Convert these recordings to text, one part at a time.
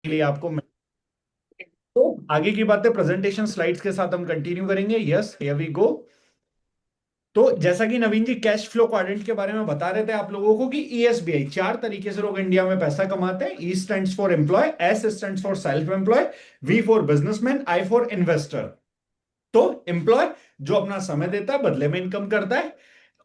के लिए आपको। तो आगे की बातें प्रेजेंटेशन स्लाइड्स के साथ हम कंटिन्यू करेंगे। Yes, here we go. तो जैसा कि Naveen ji cash flow quadrant के बारे में बता रहे थे आप लोगों को कि ईएसबीआई, चार तरीके से लोग इंडिया में पैसा कमाते हैं। E stands for employ, S stands for self employ, B for businessman, I for investor. तो एम्प्लॉय जो अपना समय देता है, बदले में इनकम करता है।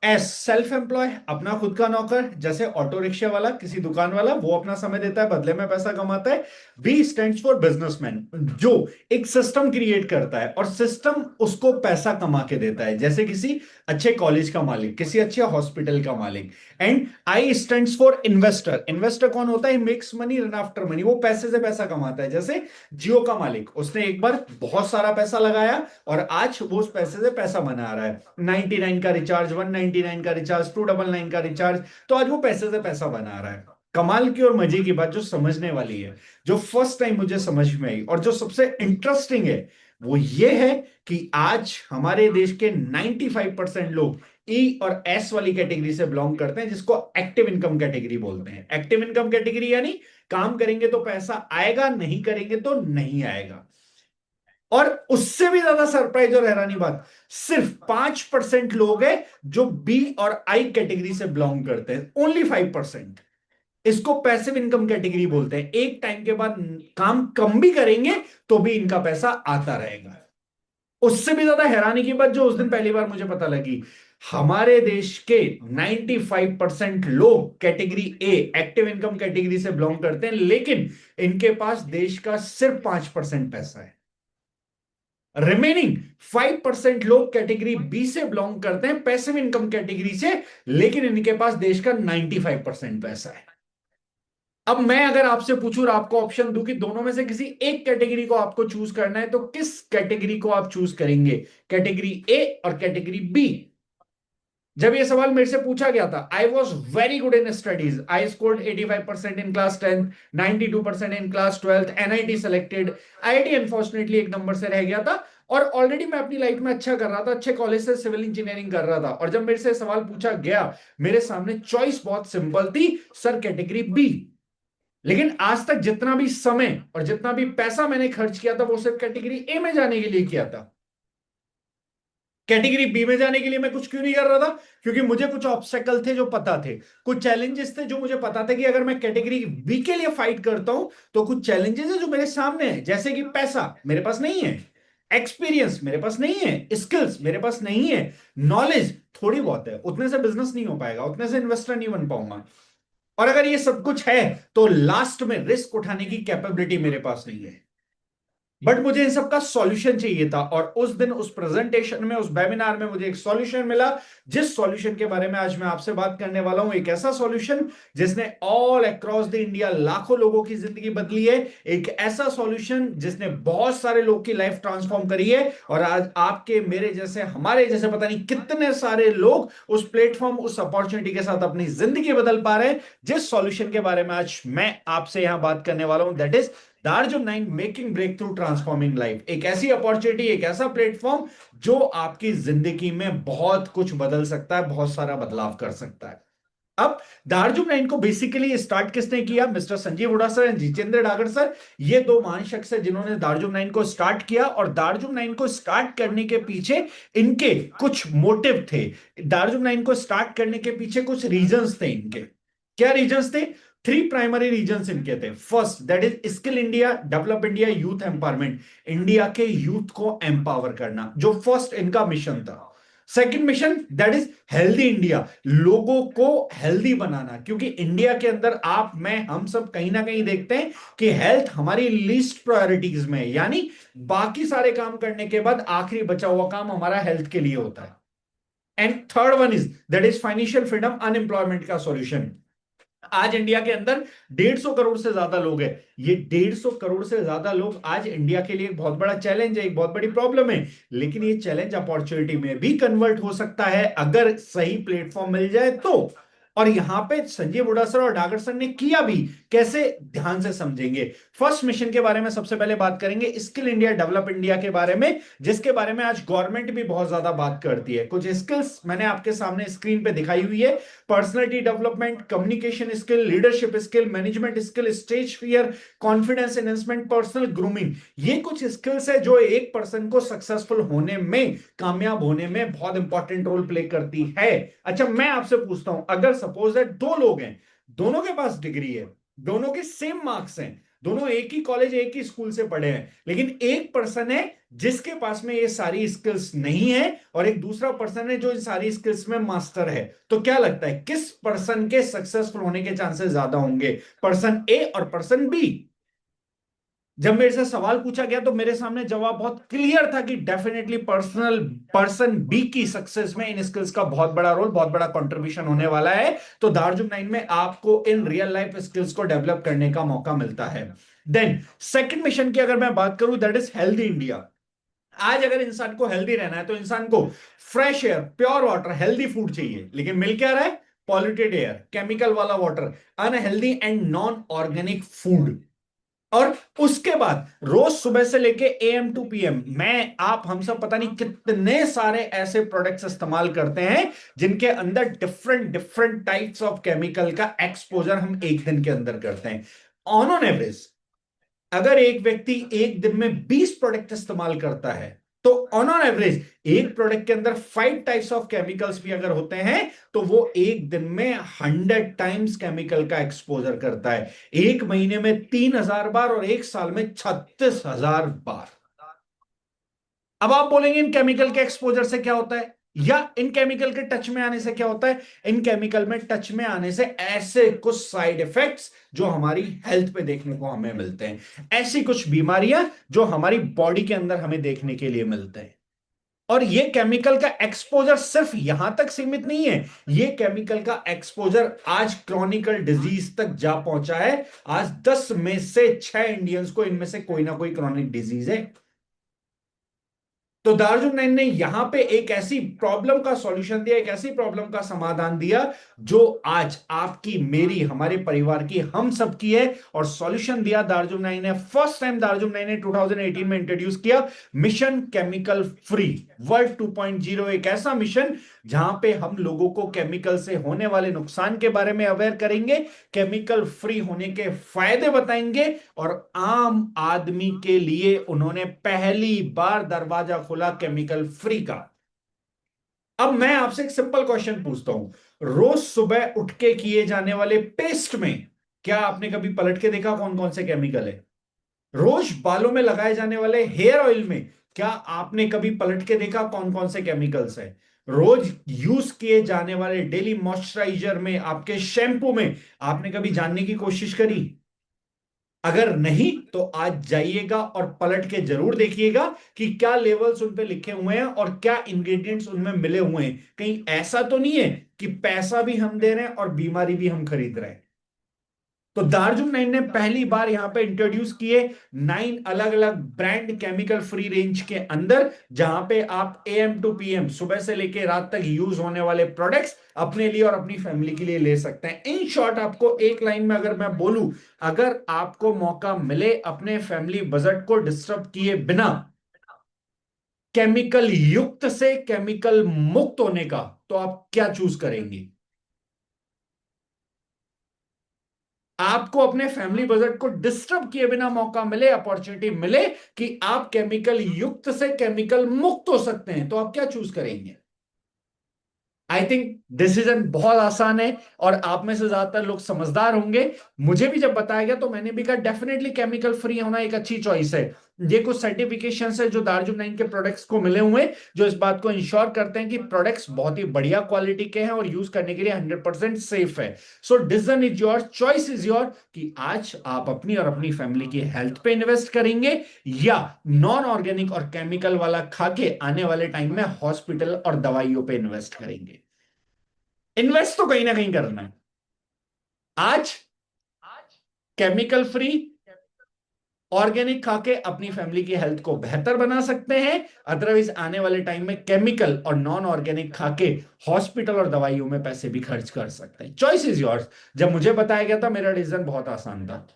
एस सेल्फ एम्प्लॉय, अपना खुद का नौकर, जैसे ऑटो रिक्शा वाला, किसी दुकान वाला, वो अपना समय देता है, बदले में पैसा कमाता है। बी स्टैंड्स फॉर बिजनेसमैन, जो एक सिस्टम क्रिएट करता है और सिस्टम उसको पैसा कमा के देता है, जैसे किसी अच्छे कॉलेज का मालिक, किसी अच्छे हॉस्पिटल का मालिक। And I stands for investor. Investor कौन होता है? Makes money run after money, वो पैसे से पैसा कमाता है। जैसे जियो का मालिक, उसने एक बार बहुत सारा पैसा लगाया और आज वो उस पैसे से पैसा बना रहा है। 99 का रिचार्ज, 199 का रिचार्ज, 299 का रिचार्ज, तो आज वो पैसे से पैसा बना रहा है। कमाल की और मजे की बात जो समझने वाली है, जो फर्स्ट टाइम मुझे समझ में आई और जो सबसे इंटरेस्टिंग है, वो ये है कि आज हमारे देश के 95% लोग ई और एस वाली कैटेगरी से बिलोंग करते हैं, जिसको एक्टिव इनकम कैटेगरी बोलते हैं। एक्टिव इनकम कैटेगरी यानी काम करेंगे तो पैसा आएगा, नहीं करेंगे तो नहीं आएगा। और उससे भी ज्यादा सरप्राइज और हैरानी बात, सिर्फ 5% लोग हैं जो बी और आई कैटेगरी से बिलोंग करते हैं। ओनली 5%। इसको पैसिव इनकम कैटेगरी बोलते हैं। एक टाइम के बाद काम कम भी करेंगे तो भी इनका पैसा आता रहेगा। उससे भी ज्यादा हैरानी की बात जो उस दिन पहली बार मुझे पता लगी, हमारे देश के 95% लोग category A, active income category से बिलोंग करते हैं, लेकिन इनके पास देश का सिर्फ 5% पैसा है। रिमेनिंग 5% लोग कैटेगरी बी से बिलोंग करते हैं, पैसिव इनकम कैटेगरी से, लेकिन इनके पास देश का 95% पैसा है। अब मैं अगर आपसे पूछूं और आपको ऑप्शन दूं कि दोनों में से किसी एक कैटेगरी को आपको चूज करना है, तो किस कैटेगरी को आप चूज करेंगे? कैटेगरी ए और कैटेगरी बी? जब ये सवाल मेरे से पूछा गया था, आई was very good in studies, I scored 85% in class 10th, 92% in class 12th, NIT selected. IIT unfortunately एक नंबर से रह गया था, और ऑलरेडी मैं अपनी लाइफ में अच्छा कर रहा था, अच्छे कॉलेज से सिविल इंजीनियरिंग कर रहा था। और जब मेरे से सवाल पूछा गया, मेरे सामने चॉइस बहुत सिंपल थी, सर कैटेगरी बी। लेकिन आज तक जितना भी समय और जितना भी पैसा मैंने खर्च किया था, वो सिर्फ कैटेगरी ए में जाने के लिए किया था। कैटेगरी बी में जाने के लिए मैं कुछ क्यों नहीं कर रहा था? क्योंकि मुझे कुछ ऑब्स्टेकल थे जो पता थे, कुछ चैलेंजेस थे जो मुझे पता थे कि अगर मैं कैटेगरी बी के लिए फाइट करता हूं तो कुछ चैलेंजेस है जो मेरे सामने है, जैसे कि पैसा मेरे पास नहीं है, एक्सपीरियंस मेरे पास नहीं है, स्किल्स मेरे पास नहीं है, नॉलेज थोड़ी बहुत है, उतने से बिजनेस नहीं हो पाएगा, उतने से इन्वेस्टर नहीं बन पाऊंगा। और अगर ये सब कुछ है तो लास्ट में रिस्क उठाने की कैपेबिलिटी मेरे पास नहीं है। बट मुझे इन सब का सॉल्यूशन चाहिए था, और उस दिन उस प्रेजेंटेशन में, उस वेबिनार में मुझे एक सॉल्यूशन मिला, जिस सॉल्यूशन के बारे में आज मैं आपसे बात करने वाला हूं। एक ऐसा सॉल्यूशन जिसने ऑल अक्रॉस द इंडिया लाखों लोगों की जिंदगी बदली है। एक ऐसा सॉल्यूशन जिसने बहुत सारे लोग की लाइफ ट्रांसफॉर्म करी है, और आज आपके, मेरे जैसे, हमारे जैसे पता नहीं कितने सारे लोग उस प्लेटफॉर्म, उस अपॉर्चुनिटी के साथ अपनी जिंदगी बदल पा रहे हैं। जिस सॉल्यूशन के बारे में आज मैं आपसे यहां बात करने वाला हूं, दैट इज दार्जुम 9 making break through transforming life. एक ऐसी अपॉर्चुनिटी, एक ऐसा प्लेटफॉर्म जो आपकी जिंदगी में बहुत कुछ बदल सकता है, बहुत सारा बदलाव कर सकता है। अब दार्जुम 9 को बेसिकली स्टार्ट किसने किया? Mister Sanjeev Hooda sir and Jitendra Dagar sir. ये दो महान शख्स हैं जिन्होंने दार्जुम 9 को स्टार्ट किया, और दार्जुम 9 को स्टार्ट करने के पीछे इनके कुछ मोटिव थे। दार्जुम 9 को स्टार्ट करने के पीछे कुछ रीजंस थे इनके। क्या रीजंस थे? थ्री प्राइमरी रीजंस इनके थे। First, that is skill India, develop India, youth empowerment. India के यूथ को एम्पावर करना, जो फर्स्ट इनका मिशन था। Second mission, that is healthy India, लोगों को हेल्दी बनाना, क्योंकि इंडिया के अंदर आप, मैं, हम सब कहीं ना कहीं देखते हैं कि हेल्थ हमारी लीस्ट प्रायोरिटीज में है, यानी बाकी सारे काम करने के बाद आखिरी बचा हुआ काम हमारा हेल्थ के लिए होता है। And third one is, that is financial freedom, unemployment का सॉल्यूशन। आज इंडिया के अंदर 150 करोड़ से ज्यादा लोग हैं। ये 150 करोड़ से ज्यादा लोग आज इंडिया के लिए एक बहुत बड़ा चैलेंज है, एक बहुत बड़ी प्रॉब्लम है। लेकिन ये चैलेंज अपॉर्चुनिटी में भी कन्वर्ट हो सकता है, अगर सही प्लेटफॉर्म मिल जाए तो। और यहां पे संजीव हुडा सर और डागर सर ने किया भी कैसे, ध्यान से समझेंगे। फर्स्ट मिशन के बारे में सबसे पहले बात करेंगे, स्किल इंडिया डेवलप इंडिया के बारे में, जिसके बारे में आज गवर्नमेंट भी बहुत ज्यादा बात करती है। कुछ स्किल्स मैंने आपके सामने स्क्रीन पे दिखाई हुई है, personality development, communication skill, leadership skill, management skill, stage fear, confidence enhancement, personal grooming. ये कुछ स्किल्स है जो एक पर्सन को सक्सेसफुल होने में, कामयाब होने में बहुत इंपॉर्टेंट रोल प्ले करती है। अच्छा, मैं आपसे पूछता हूं, अगर सपोज दैट दो लोग हैं, दोनों के पास डिग्री है, दोनों के सेम मार्क्स हैं, दोनों एक ही कॉलेज एक ही स्कूल से पढ़े हैं, लेकिन एक पर्सन है जिसके पास में ये सारी स्किल्स नहीं है और एक दूसरा पर्सन है जो इन सारी स्किल्स में मास्टर है, तो क्या लगता है किस पर्सन के सक्सेसफुल होने के चांसेस ज्यादा होंगे, पर्सन ए और पर्सन बी? जब मेरे से सवाल पूछा गया तो मेरे सामने जवाब बहुत क्लियर था कि डेफिनेटली पर्सन बी की सक्सेस में इन स्किल्स का बहुत बड़ा रोल, बहुत बड़ा कंट्रीब्यूशन होने वाला है। तो दार्जुम 9 में आपको इन रियल लाइफ स्किल्स को डेवलप करने का मौका मिलता है। देन सेकंड मिशन की अगर मैं बात करूं, दैट इज हेल्दी इंडिया। आज अगर इंसान को हेल्दी रहना है तो इंसान को fresh air, pure water, healthy food चाहिए, लेकिन मिल क्या रहा है? पॉल्यूटेड एयर, केमिकल वाला water, unhealthy and non organic food. और उसके बाद रोज सुबह से लेके एएम टू पीएम, मैं आप हम सब पता नहीं कितने सारे ऐसे प्रोडक्ट्स इस्तेमाल करते हैं जिनके अंदर different different types of chemical का एक्सपोजर हम एक दिन के अंदर करते हैं। ऑन एवरेज अगर एक व्यक्ति एक दिन में 20 प्रोडक्ट इस्तेमाल करता है तो ऑन एवरेज एक प्रोडक्ट के अंदर 5 टाइप्स ऑफ केमिकल्स भी अगर होते हैं तो वो एक दिन में 100 टाइम्स केमिकल का एक्सपोजर करता है। एक महीने में 3000 बार और एक साल में 36,000 बार। अब आप बोलेंगे इन केमिकल के एक्सपोजर से क्या होता है, या इन केमिकल के टच में आने से क्या होता है? इन केमिकल में टच में आने से ऐसे कुछ साइड इफेक्ट्स जो हमारी हेल्थ पे देखने को हमें मिलते हैं, ऐसी कुछ बीमारियां जो हमारी बॉडी के अंदर हमें देखने के लिए मिलते हैं। और ये केमिकल का एक्सपोजर सिर्फ यहां तक सीमित नहीं है, ये केमिकल का एक्सपोजर आज क्रॉनिकल डिजीज तक जा पहुंचा है। आज 10 में से 6 इंडियंस को इनमें से कोई ना कोई क्रॉनिक डिजीज है। तो दार्जुन नाइन ने यहां पे एक ऐसी प्रॉब्लम का सॉल्यूशन दिया, एक ऐसी प्रॉब्लम का समाधान दिया जो आज आपकी, मेरी, हमारे परिवार की, हम सब की है। और सॉल्यूशन दिया दार्जुन नाइन ने, फर्स्ट टाइम दार्जुन नाइन ने 2018 में इंट्रोड्यूस किया मिशन केमिकल फ्री वर्ल्ड 2.0। एक ऐसा मिशन जहां पे हम लोगों को केमिकल से होने वाले नुकसान के बारे में अवेयर करेंगे, केमिकल फ्री होने के फायदे बताएंगे, और आम आदमी के लिए उन्होंने पहली बार दरवाजा खोला केमिकल फ्री का। अब मैं आपसे एक सिंपल क्वेश्चन पूछता हूं, रोज सुबह उठ के किए जाने वाले पेस्ट में क्या आपने कभी पलट के देखा कौन कौन से केमिकल है? रोज बालों में लगाए जाने वाले हेयर ऑयल में क्या आपने कभी पलट के देखा कौन कौन से केमिकल्स है? रोज यूज किए जाने वाले डेली मॉइस्चराइजर में, आपके शैम्पू में आपने कभी जानने की कोशिश करी? अगर नहीं तो आज जाइएगा और पलट के जरूर देखिएगा कि क्या लेवल्स उन पे लिखे हुए हैं और क्या इंग्रेडिएंट्स उनमें मिले हुए हैं। कहीं ऐसा तो नहीं है कि पैसा भी हम दे रहे हैं और बीमारी भी हम खरीद रहे हैं। तो दार्जुन 9 ने पहली बार यहां पे इंट्रोड्यूस किए 9 अलग अलग ब्रांड केमिकल फ्री रेंज के अंदर, जहां पे आप एएम टू पीएम, सुबह से लेकर रात तक यूज होने वाले प्रोडक्ट्स अपने लिए और अपनी फैमिली के लिए ले सकते हैं। इन शॉर्ट आपको एक लाइन में अगर मैं बोलूं, अगर आपको मौका मिले अपने फैमिली बजट को डिस्टर्ब किए बिना केमिकल युक्त से केमिकल मुक्त होने का, तो आप क्या चूज करेंगे? आपको अपने फैमिली बजट को डिस्टर्ब किए बिना मौका मिले, अपॉर्चुनिटी मिले कि आप केमिकल युक्त से केमिकल मुक्त हो सकते हैं, तो आप क्या चूज करेंगे? आई थिंक डिसीजन बहुत आसान है और आप में से ज्यादातर लोग समझदार होंगे। मुझे भी जब बताया गया तो मैंने भी कहा डेफिनेटली केमिकल फ्री होना एक अच्छी चॉइस है। ये कुछ सर्टिफिकेशन है जो दार्जुन 9 के प्रोडक्ट्स को मिले हुए हैं, जो इस बात को इंश्योर करते हैं कि प्रोडक्ट्स बहुत ही बढ़िया क्वालिटी के हैं और यूज करने के लिए 100% सेफ है। So decision is your, choice is your कि आज आप अपनी और अपनी फैमिली की हेल्थ पे इन्वेस्ट करेंगे या नॉन ऑर्गेनिक और केमिकल वाला खा के आने वाले टाइम में हॉस्पिटल और दवाइयों पे इन्वेस्ट करेंगे। इन्वेस्ट तो कहीं ना कहीं करना है। आज केमिकल फ्री ऑर्गेनिक खा के अपनी फैमिली की हेल्थ को बेहतर बना सकते हैं, अदरवाइज आने वाले टाइम में केमिकल और नॉन ऑर्गेनिक खा के हॉस्पिटल और दवाइयों में पैसे भी खर्च कर सकते हैं। Choice is yours. जब मुझे बताया गया था मेरा डिसीजन बहुत आसान था।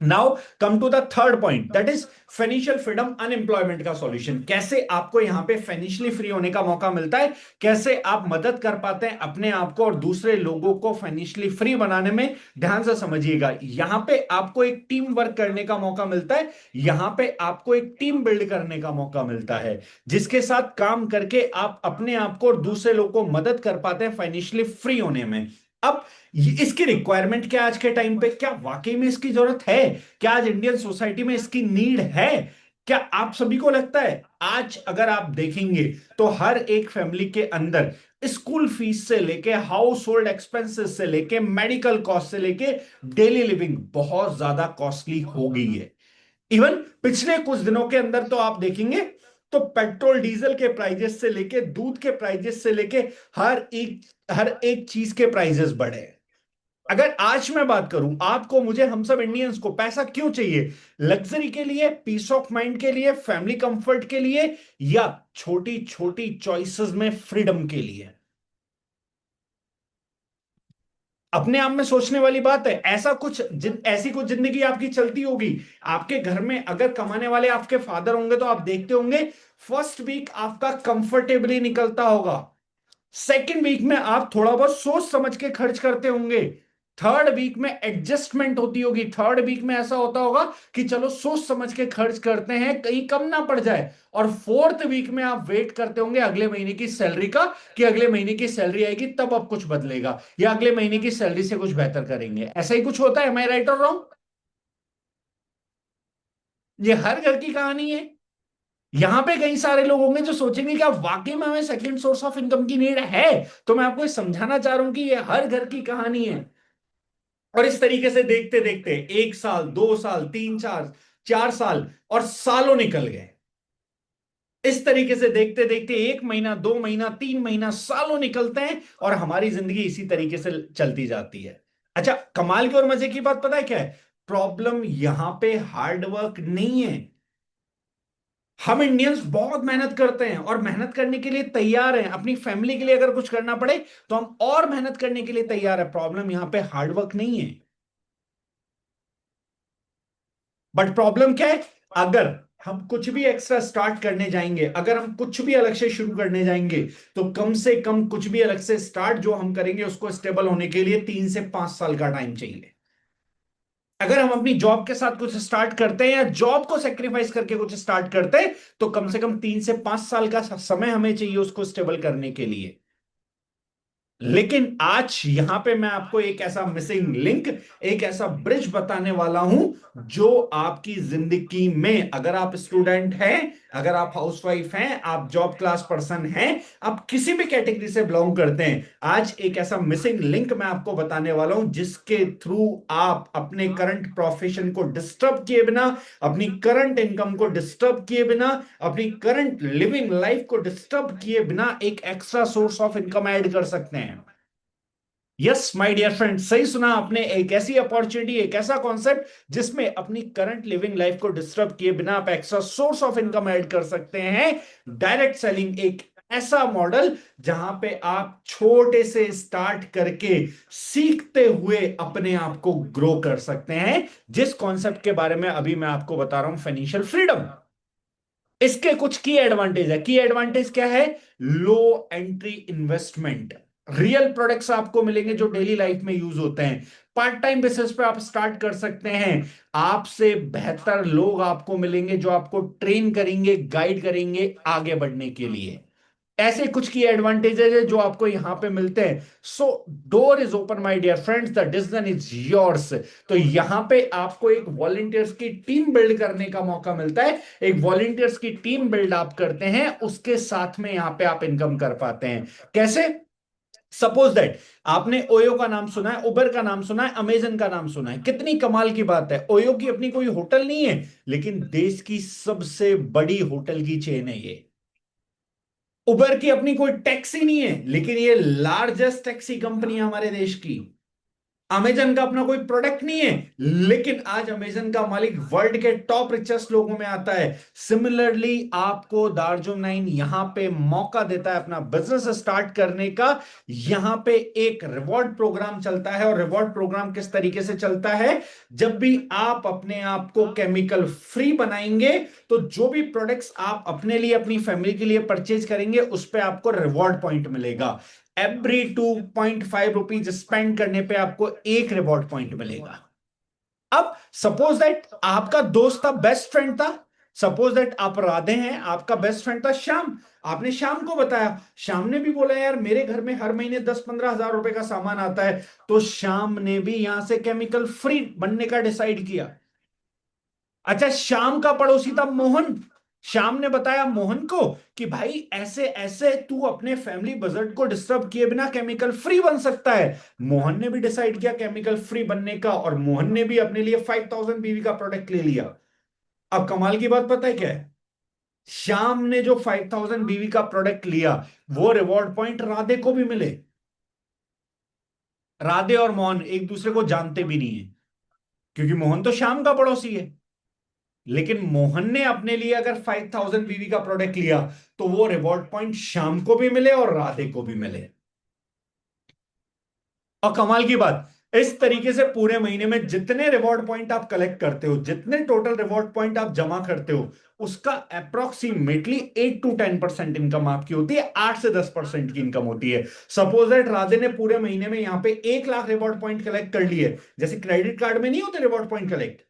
Now come to the third point, that is financial freedom unemployment का सॉल्यूशन। कैसे आपको यहां पे फाइनेंशियली फ्री होने का मौका मिलता है, कैसे आप मदद कर पाते हैं अपने आप को और दूसरे लोगों को फाइनेंशियली फ्री बनाने में। ध्यान से समझिएगा, यहां पे आपको एक टीम वर्क करने का मौका मिलता है, यहां पे आपको एक टीम बिल्ड करने का मौका मिलता है, जिसके साथ काम करके आप अपने आप को और दूसरे लोगों को मदद कर पाते हैं फाइनेंशियली फ्री होने में। अब इसकी रिक्वायरमेंट क्या आज के टाइम पे, क्या वाकई में इसकी जरूरत है, क्या आज इंडियन सोसाइटी में इसकी नीड है? क्या आप सभी को लगता है आज अगर आप देखेंगे तो हर एक फैमिली के अंदर स्कूल फीस से लेके हाउस होल्ड एक्सपेंसेस से लेके मेडिकल कॉस्ट से लेके डेली लिविंग बहुत ज्यादा कॉस्टली हो गई है। इवन पिछले कुछ दिनों के अंदर तो आप देखेंगे तो पेट्रोल डीजल के प्राइजेस से लेके दूध के प्राइजेस से लेके हर एक चीज के प्राइजेस बढ़े हैं। अगर आज मैं बात करूं आपको, मुझे, हम सब इंडियंस को पैसा क्यों चाहिए? लग्जरी के लिए, पीस ऑफ माइंड के लिए, फैमिली कंफर्ट के लिए, या छोटी छोटी चॉइसेस में फ्रीडम के लिए? अपने आप में सोचने वाली बात है। ऐसी कुछ जिंदगी आपकी चलती होगी आपके घर में, अगर कमाने वाले आपके फादर होंगे तो आप देखते होंगे फर्स्ट वीक आपका कंफर्टेबली निकलता होगा, सेकेंड वीक में आप थोड़ा बहुत सोच समझ के खर्च करते होंगे, थर्ड वीक में एडजस्टमेंट होती होगी, थर्ड वीक में ऐसा होता होगा कि चलो सोच समझ के खर्च करते हैं कहीं कम ना पड़ जाए, और फोर्थ वीक में आप वेट करते होंगे अगले महीने की सैलरी का कि अगले महीने की सैलरी आएगी तब अब कुछ बदलेगा, या अगले महीने की सैलरी से कुछ बेहतर करेंगे। ऐसा ही कुछ होता है, एम आई राइट और रॉन्ग? ये हर घर की कहानी है। यहां पे कई सारे लोग होंगे जो सोचेंगे कि अब वाकई में हमें सेकंड सोर्स ऑफ इनकम की नीड है। तो मैं आपको ये समझाना चाह रहा हूं कि ये हर घर की कहानी है। और इस तरीके से देखते देखते 1 साल, 2 साल, 3 4 4 साल और सालों निकल गए। इस तरीके से देखते देखते 1 महीना, 2 महीना, 3 महीना, सालों निकलते हैं और हमारी जिंदगी इसी तरीके से चलती जाती है। अच्छा, कमाल की और मजे की बात पता है क्या है? प्रॉब्लम यहां पे हार्डवर्क नहीं है। हम इंडियंस बहुत मेहनत करते हैं और मेहनत करने के लिए तैयार हैं, अपनी फैमिली के लिए अगर कुछ करना पड़े तो हम और मेहनत करने के लिए तैयार है। प्रॉब्लम यहां पे हार्डवर्क नहीं है, बट प्रॉब्लम क्या है? अगर हम कुछ भी एक्स्ट्रा स्टार्ट करने जाएंगे, अगर हम कुछ भी अलग से शुरू करने जाएंगे, तो कम से कम कुछ भी अलग से स्टार्ट जो हम करेंगे उसको स्टेबल होने के लिए 3 से 5 साल का टाइम चाहिए। अगर हम अपनी जॉब के साथ कुछ स्टार्ट करते हैं या जॉब को सेक्रीफाइस करके कुछ स्टार्ट करते हैं, तो कम से कम 3 से 5 साल का समय हमें चाहिए उसको स्टेबल करने के लिए। लेकिन आज यहां पे मैं आपको एक ऐसा मिसिंग लिंक, एक ऐसा ब्रिज बताने वाला हूं जो आपकी जिंदगी में, अगर आप स्टूडेंट हैं, अगर आप हाउसवाइफ हैं, आप जॉब क्लास पर्सन हैं, आप किसी भी कैटेगरी से बिलोंग करते हैं, आज एक ऐसा मिसिंग लिंक मैं आपको बताने वाला हूं जिसके थ्रू आप अपने करंट प्रोफेशन को डिस्टर्ब किए बिना, अपनी करंट इनकम को डिस्टर्ब किए बिना, अपनी करंट लिविंग लाइफ को डिस्टर्ब किए बिना एक extra source of income add कर सकते हैं। यस माय डियर फ्रेंड, सही सुना आपने। एक ऐसी अपॉर्चुनिटी, एक ऐसा कॉन्सेप्ट जिसमें अपनी करंट लिविंग लाइफ को डिस्टर्ब किए बिना आप extra source of income add कर सकते हैं। डायरेक्ट सेलिंग एक ऐसा मॉडल जहां पे आप छोटे से स्टार्ट करके सीखते हुए अपने आप को ग्रो कर सकते हैं, जिस कॉन्सेप्ट के बारे में अभी मैं आपको बता रहा हूं, फाइनेंशियल फ्रीडम। इसके कुछ की एडवांटेज है। की एडवांटेज क्या है? लो एंट्री इन्वेस्टमेंट, रियल प्रोडक्ट्स आपको मिलेंगे जो डेली लाइफ में यूज होते हैं, पार्ट टाइम बेसिस पे आप स्टार्ट कर सकते हैं, आपसे बेहतर लोग आपको मिलेंगे जो आपको ट्रेन करेंगे, गाइड करेंगे आगे बढ़ने के लिए। ऐसे कुछ की एडवांटेजेस है जो आपको यहां पे मिलते हैं। So door is open my dear friends, the decision is yours. तो यहां पे आपको एक वॉलंटियर्स की टीम बिल्ड करने का मौका मिलता है। एक वॉलंटियर्स की टीम बिल्ड आप करते हैं, उसके साथ में यहां पे आप इनकम कर पाते हैं। कैसे? सपोज दैट आपने ओयो का नाम सुना है, उबर का नाम सुना है, अमेजन का नाम सुना है। कितनी कमाल की बात है, ओयो की अपनी कोई होटल नहीं है, लेकिन देश की सबसे बड़ी होटल की चेन है ये। उबर की अपनी कोई टैक्सी नहीं है, लेकिन ये लार्जेस्ट टैक्सी कंपनी है हमारे देश की। अमेजन का अपना कोई प्रोडक्ट नहीं है, लेकिन आज अमेजन का मालिक वर्ल्ड के टॉप रिचेस्ट लोगों में आता है। सिमिलरली आपको दार्जुन 9 यहां पे मौका देता है अपना बिजनेस स्टार्ट करने का। यहां पे एक रिवॉर्ड प्रोग्राम चलता है, और रिवॉर्ड प्रोग्राम किस तरीके से चलता है? जब भी आप अपने आप को केमिकल फ्री बनाएंगे, तो जो भी प्रोडक्ट्स आप अपने लिए अपनी फैमिली के लिए परचेज करेंगे उस पे आपको रिवॉर्ड पॉइंट मिलेगा। एवरी 2.5 रुपीज स्पेंड करने पे आपको एक रिवॉर्ड पॉइंट मिलेगा। अब सपोज दैट आपका दोस्त था, बेस्ट फ्रेंड था। सपोज दैट आप राधे हैं, आपका बेस्ट फ्रेंड था श्याम। आपने श्याम को बताया, श्याम ने भी बोला यार मेरे घर में हर महीने 10-15 हजार रुपए का सामान आता है। तो श्याम ने भी यहां से केमिकल फ्री बनने का डिसाइड किया। अच्छा, श्याम का पड़ोसी था मोहन। श्याम ने बताया मोहन को कि भाई ऐसे ऐसे तू अपने फैमिली बजट को डिस्टर्ब किए बिना केमिकल फ्री बन सकता है। मोहन ने भी डिसाइड किया केमिकल फ्री बनने का, और मोहन ने भी अपने लिए 5000 बीवी का प्रोडक्ट ले लिया। अब कमाल की बात पता है क्या है? श्याम ने जो 5000 बीवी का प्रोडक्ट लिया, वो रिवॉर्ड पॉइंट राधे को भी मिले। राधे और मोहन एक दूसरे को जानते भी नहीं है, क्योंकि मोहन तो श्याम का पड़ोसी है। लेकिन मोहन ने अपने लिए अगर 5000 बीवी का प्रोडक्ट लिया, तो वो रिवॉर्ड पॉइंट शाम को भी मिले और राधे को भी मिले। और कमाल की बात, इस तरीके से पूरे महीने में जितने रिवॉर्ड पॉइंट आप कलेक्ट करते हो, जितने टोटल रिवॉर्ड पॉइंट आप जमा करते हो, उसका अप्रोक्सीमेटली 8 to 10% इनकम आपकी होती है। 8 से 10% की इनकम होती है। सपोज दैट राधे ने पूरे महीने में यहां पे 1 लाख रिवॉर्ड पॉइंट कलेक्ट कर लिए, जैसे क्रेडिट कार्ड में नहीं होते reward point collect.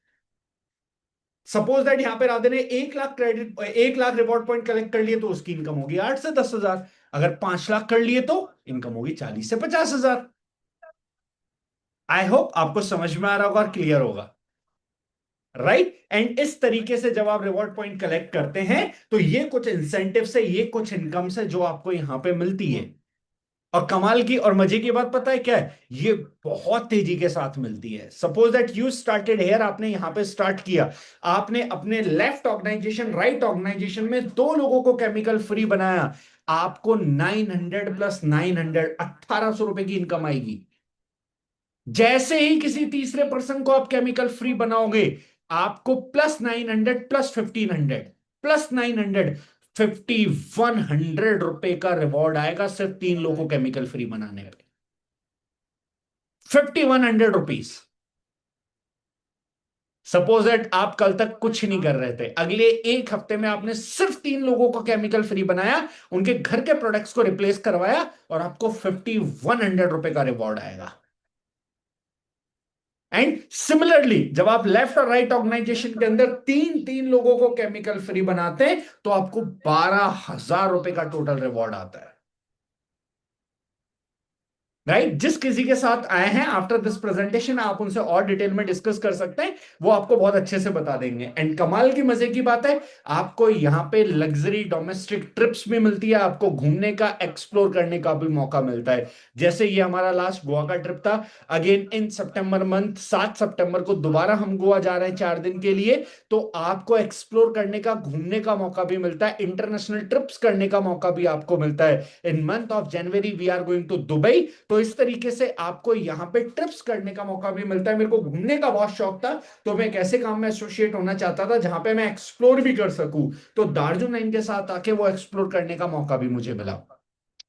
Suppose that यहां पे राधे ने 1 लाख रिवॉर्ड पॉइंट कलेक्ट कर लिए, तो उसकी इनकम होगी 8 से 10 हजार। अगर 5 लाख कर लिए तो इनकम होगी 40 से 50 हजार। आई होप आपको समझ में आ रहा होगा और क्लियर होगा, राइट? एंड इस तरीके से जब आप रिवॉर्ड पॉइंट कलेक्ट करते हैं, तो ये कुछ इंसेंटिव से, ये कुछ इनकम से जो आपको यहां पे मिलती है। और कमाल की और मजे की बात पता है क्या है? ये बहुत तेजी के साथ मिलती है। Suppose that you started here, आपने यहां पे स्टार्ट किया। आपने अपने लेफ्ट ऑर्गेनाइजेशन राइट ऑर्गेनाइजेशन में दो लोगों को केमिकल फ्री बनाया। आपको 900 + 900 1800 रुपए की इनकम आएगी। जैसे ही किसी तीसरे पर्सन को आप केमिकल फ्री बनाओगे, आपको +900 + 1500 +900 5100 रुपए का रिवॉर्ड आएगा, सिर्फ 3 लोगों को केमिकल फ्री बनाने पे। 5100 रुपीज। सपोज दैट आप कल तक कुछ नहीं कर रहे थे, अगले एक हफ्ते में आपने सिर्फ 3 लोगों को केमिकल फ्री बनाया, उनके घर के प्रोडक्ट्स को रिप्लेस करवाया, और आपको 5100 रुपए का रिवॉर्ड आएगा। एंड सिमिलरली जब आप लेफ्ट और राइट ऑर्गेनाइजेशन के अंदर तीन तीन लोगों को केमिकल फ्री बनाते हैं, तो आपको 12,000 रुपए का टोटल रिवॉर्ड आता है। राइट? जिस किसी के साथ आए हैं आफ्टर दिस प्रेजेंटेशन, आप उनसे और डिटेल में डिस्कस कर सकते हैं, वो आपको बहुत अच्छे से बता देंगे। एंड कमाल की मजे की बात है, आपको यहाँ पे लग्जरी डोमेस्टिक ट्रिप्स भी मिलती है, आपको घूमने का एक्सप्लोर करने का भी मौका मिलता है। जैसे ये हमारा लास्ट गोवा का ट्रिप था। अगेन इन सितंबर मंथ 7 सितंबर को दोबारा हम गोवा जा रहे हैं 4 दिन के लिए। तो आपको एक्सप्लोर करने का, घूमने का मौका भी मिलता है, इंटरनेशनल ट्रिप्स करने का मौका भी आपको मिलता है। In month of January we are going to Dubai. तो इस तरीके से आपको यहां पे ट्रिप्स करने का मौका भी मिलता है। मेरे को घूमने का बहुत शौक था, तो मैं एक ऐसे काम में एसोसिएट होना चाहता था जहां पे मैं एक्सप्लोर भी कर सकूं। तो दार्जिलिंग लाइन के साथ आके वो एक्सप्लोर करने का मौका भी मुझे मिला।